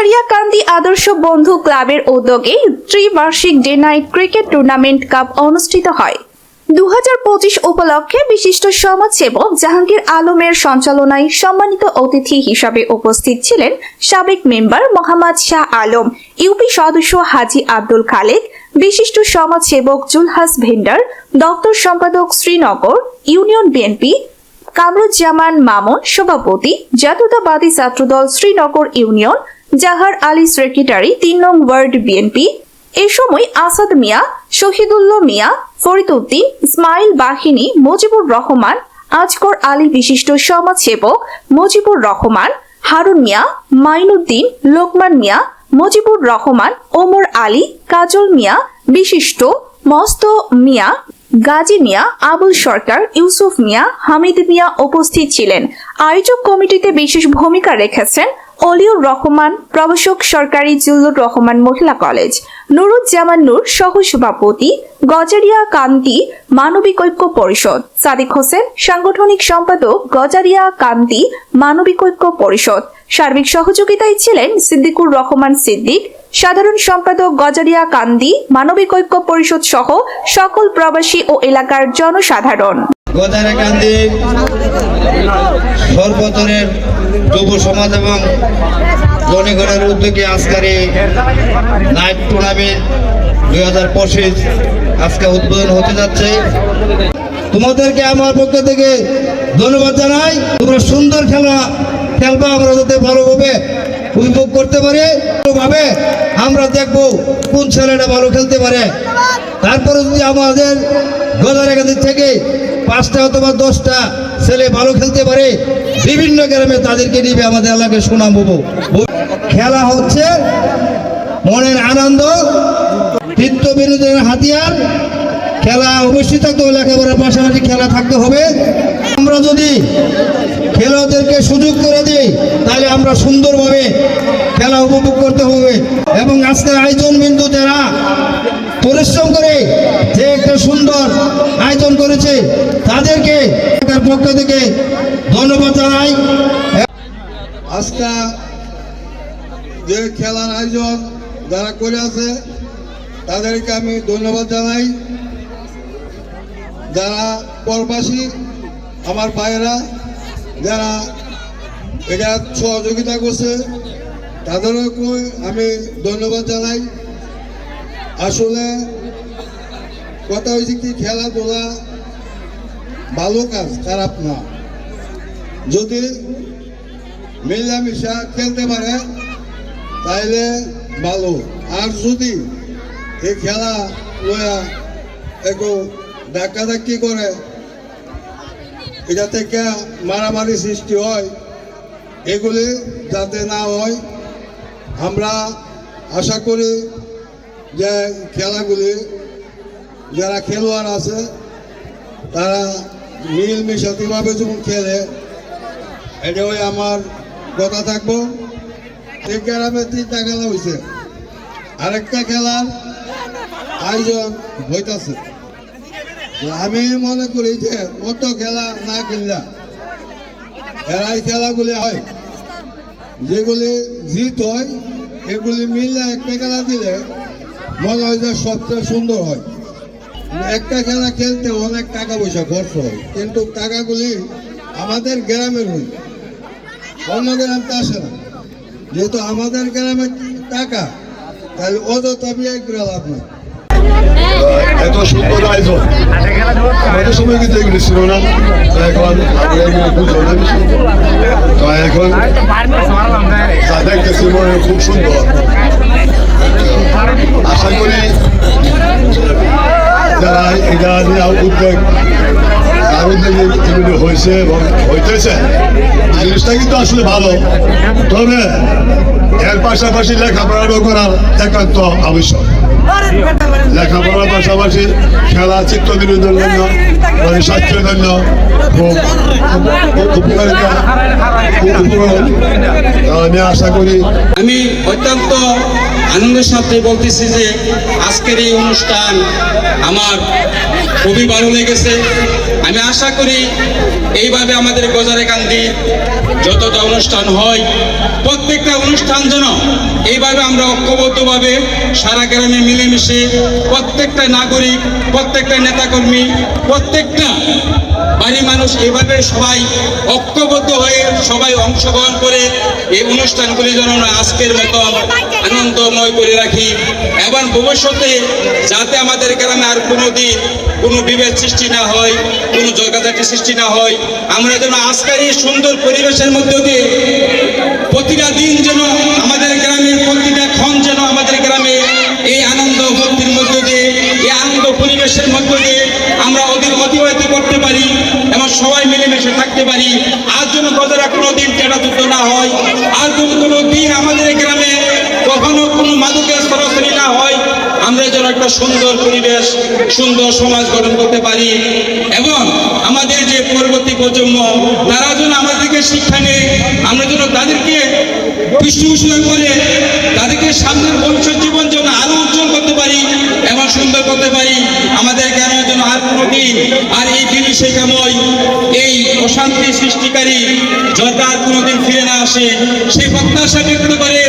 গজারিয়াকান্দি আদর্শ বন্ধু ক্লাবের উদ্যোগে ত্রিবার্ষিক day night cricket tournament cup অনুষ্ঠিত হয়। 2025 উপলক্ষে বিশিষ্ট সমাজসেবক জাহাঙ্গীর আলমের সঞ্চালনায় সম্মানিত অতিথি হিসাবে উপস্থিত ছিলেন সাবেক মেম্বার মোহাম্মদ শাহ আলম, ইউপি সদস্য হাজী আব্দুল খালেক, বিশিষ্ট সমাজসেবক জুলহাস ভেন্ডার, দপ্তর সম্পাদক শ্রীনগর ইউনিয়ন বিএনপি কামরুজ্জামান মামুন সভাপতি, জাতীয়তাবাদী ছাত্রদল শ্রীনগর ইউনিয়ন জাহার আলী সেক্রেটারি 3 নং ওয়ার্ড বিএনপি। এ সময় আসাদ মিয়া, শহীদুল্লাহ মিয়া, ফরিদ উদ্দিন, ইসমাইল বাহিনী, মুজিবুর রহমান, আজগর আলী, বিশিষ্ট সমাজসেবক মুজিবুর রহমান, হারুন মিয়া, মাইনুদ্দিন, লোকমান মিয়া, মুজিবুর রহমান, ওমর আলী, কাজল মিয়া, বিশিষ্ট মস্ত মিয়া, গাজী মিয়া, আবুল সরকার, ইউসুফ মিয়া, হামিদ মিয়া উপস্থিত ছিলেন। আয়োজক কমিটিতে বিশেষ ভূমিকা রেখেছেন অলিউর রহমান, প্রভাষক সরকারি জিল্লুর রহমান মহিলা কলেজ, নুরুজ্জামান নূর সহ সভাপতি, গজারিয়াকান্দি মানবিক ঐক্য পরিষদ, সাদিক হোসেন সাংগঠনিক সম্পাদক, গজারিয়াকান্দি মানবিক ঐক্য পরিষদ। সার্বিক সহযোগিতায় ছিলেন সিদ্দিকুর রহমান সিদ্দিক, সাধারণ সম্পাদক, গজারিয়াকান্দি মানবিক ঐক্য পরিষদ সহ সকল প্রবাসী ও এলাকার জনসাধারণ। গজারিয়াকান্দি সর্বস্তরের যুব সমাজ এবং জনগণের উদ্যোগে আজকের এই নাইট টুর্নামেন্ট 2025 আজকে উদ্বোধন হতে যাচ্ছে। তোমাদেরকে আমার পক্ষ থেকে ধন্যবাদ জানাই। তোমরা সুন্দর খেলবা, আমরা যাতে ভালোভাবে উপভোগ করতে পারি, ভালোভাবে আমরা দেখবো কোন ছেলেটা ভালো খেলতে পারে। তারপরে যদি আমাদের গজারিয়াকান্দি থেকে 5টা অথবা 10টা ছেলে ভালো খেলতে পারে, বিভিন্ন গ্রামে তাদেরকে নিবে আমাদের এলাকায় সুনাম হবো। খেলা হচ্ছে মনের আনন্দ, চিত্ত বিনোদনের হাতিয়ার। খেলা অবশ্যই থাকতে হবে, লেখাপড়ার পাশাপাশি খেলা থাকতে হবে। আমরা যদি খেলোয়াড়দেরকে সুযোগ করে দিই তাহলে আমরা সুন্দরভাবে খেলা উপভোগ করতে হবে। এবং আজকের আয়োজন বিন্দু যারা পরিশ্রম করে যে একটা সুন্দর আয়োজন করেছে তাদেরকে তার পক্ষ থেকে ধন্যবাদ জানাই। আজকে যে খেলার আয়োজন যারা করে আছে তাদেরকে আমি ধন্যবাদ জানাই। যারা প্রবাসী আমার ভাইয়েরা যারা এটা সহযোগিতা করছে তাদেরকে আমি ধন্যবাদ জানাই। আসলে কথা হয়েছে কি, খেলাধুলা ভালো কাজ, খারাপ না। যদি মিলামিশা খেলতে পারে তাইলে ভালো। আর যদি এই খেলা লয়া একটু ধাক্কাধাক্কি করে, এটা থেকে মারামারি সৃষ্টি হয়, এগুলি যাতে না হয় আমরা আশা করি যে খেলাগুলি যারা খেলোয়াড় আছে তারা মিলমিশাতিভাবে যখন খেলে, এটা ওই আমার কথা থাকবো। এই গ্রামে 3টা খেলা হয়েছে, আরেকটা খেলার আয়োজন হইতেছে। আমি মনে করি যে কত খেলা না খেললা এরাই খেলাগুলি হয়, যেগুলি জিত হয় এগুলি মিললে একটা খেলা দিলে মনে হয় যে সবচেয়ে সুন্দর হয়। একটা খেলা খেলতে অনেক টাকা পয়সা খরচ হয়, কিন্তু টাকাগুলি আমাদের গ্রামের হয়, অন্য গ্রামতে আসে না। যেহেতু আমাদের গ্রামের টাকা, তাহলে অযথা বিয়ে করে লাভ নাই। এত সুন্দর আয়োজন আমাদের সময় কিন্তু এগুলি ছিল না, এখন তো এখন যা দেখতেছি মনে খুব সুন্দর। আশা করি যারা এটা উদ্যোগ যেগুলি হয়েছে এবং হইতেছে জিনিসটা কিন্তু আসলে ভালো, তবে এর পাশাপাশি লেখাপড়াও করার একান্ত আবশ্যক। লেখাপড়ার পাশাপাশি খেলা, চিত্ত বিনোদনের জন্য, স্বাস্থ্যের জন্য খুব উপকারিতা আমি আশা করি। আমি অত্যন্ত আনন্দের সাথে বলতেছি যে আজকের এই অনুষ্ঠান আমার খুবই ভালো লেগেছে। আমি আশা করি এইভাবে আমাদের গজারিয়াকান্দি যতটা অনুষ্ঠান হয়, প্রত্যেকটা অনুষ্ঠান যেন এইভাবে আমরা ঐক্যবদ্ধভাবে সারা গ্রামে মিলেমিশে প্রত্যেকটা নাগরিক, প্রত্যেকটা নেতাকর্মী, প্রত্যেকটা বাড়ির মানুষ এইভাবে সবাই ঐক্যবদ্ধ হয়ে সবাই অংশগ্রহণ করে এই অনুষ্ঠানগুলি যেন আমরা আজকের মতো আনন্দময় করে রাখি এবং ভবিষ্যতে যাতে আমাদের গ্রামে আর কোনো দিন কোনো বিভেদ সৃষ্টি না হয়, কোনো ঝগড়াঝাটি সৃষ্টি না হয়, আমরা যেন আজকের এই সুন্দর পরিবেশের মধ্য দিয়ে প্রতিটা দিন যেন আমাদের গ্রামের প্রতিটা ক্ষণ যেন আমাদের গ্রামে এই আনন্দ ভক্তির মধ্য দিয়ে, এই আনন্দ পরিবেশের মধ্য দিয়ে আমরা অতিবাহিত করতে পারি এবং সবাই মিলেমিশে থাকতে পারি। আর যেন প্রজারা কোনো দিন টেটাযুদ্ধ না হয়, আর কোনো দিন আমাদের গ্রামে কখনো কোনো মাদকের সরাসরি না হয়, আমরা যেন একটা সুন্দর পরিবেশ, সুন্দর সমাজ গঠন করতে পারি এবং আমাদের যে পরবর্তী প্রজন্ম তারা যেন আমাদেরকে শিক্ষা নেয়, আমরা যেন তাদেরকে পৃষ্ঠপোষণ করে তাদেরকে সামনের ভবিষ্যৎ জীবন যেন আরো উজ্জ্বল করতে পারি এবং সুন্দর করতে পারি। আমাদের গ্রামের জন্য আর কোনো দিন আর এই বিভীষিকাময় এই অশান্তি সৃষ্টিকারী যাতে আর কোনোদিন ফিরে না আসে সেই প্রত্যাশা ব্যক্ত করে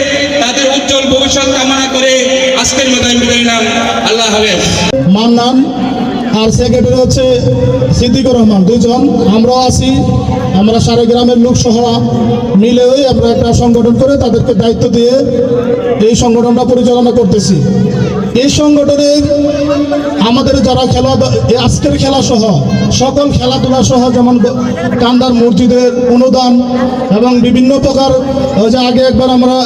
তাদের উজ্জ্বল ভবিষ্যৎ কামনা করে আজকের মতো আমি বিদায় নিলাম। আল্লাহ হাফেজ। মান্নান আর সেক্রেটারি হচ্ছে সিদ্দিকুর রহমান, দুজন। আমরাও আছি, আমরা সারা গ্রামের লোক সহ মিলে আমরা একটা সংগঠন করে তাদেরকে দায়িত্ব দিয়ে এই সংগঠনটা পরিচালনা করতেছি। এই সংগঠনের আমাদের যারা আজকের খেলা সহ সকল খেলাধুলা সহ যেমন কান্দার মসজিদের অনুদান এবং বিভিন্ন প্রকার যে আগে একবার আমরা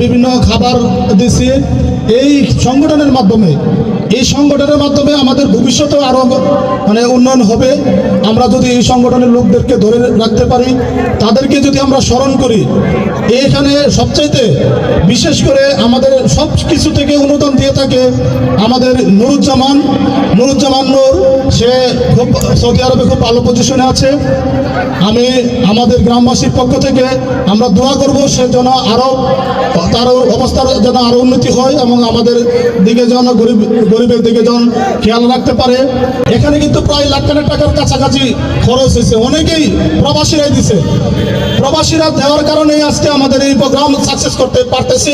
বিভিন্ন খাবার দিছি, এই সংগঠনের মাধ্যমে আমাদের ভবিষ্যতে আরও উন্নয়ন হবে। আমরা যদি এই সংগঠনের লোকদেরকে ধরে রাখতে পারি, তাদেরকে যদি আমরা স্মরণ করি, এখানে সবচাইতে বিশেষ করে আমাদের সব কিছু থেকে অনুদান দিয়ে থাকে আমাদের নুরুজ্জামান নূর। সে খুব সৌদি আরবে খুব ভালো পজিশনে আছে। আমি আমাদের গ্রামবাসীর পক্ষ থেকে আমরা দোয়া করব সে যেন আরও তার অবস্থার যেন আরও উন্নতি হয় এবং আমাদের দিকে যেন গরিবের দিকে যেন খেয়াল রাখতে পারে। এখানে কিন্তু প্রায় লাখ টাকার কাছাকাছি খরচ হয়েছে, অনেকেই প্রবাসীরাই দিছে। প্রবাসীরা দেওয়ার কারণেই আজকে আমাদের এই প্রোগ্রাম সাকসেস করতে পারতেছি।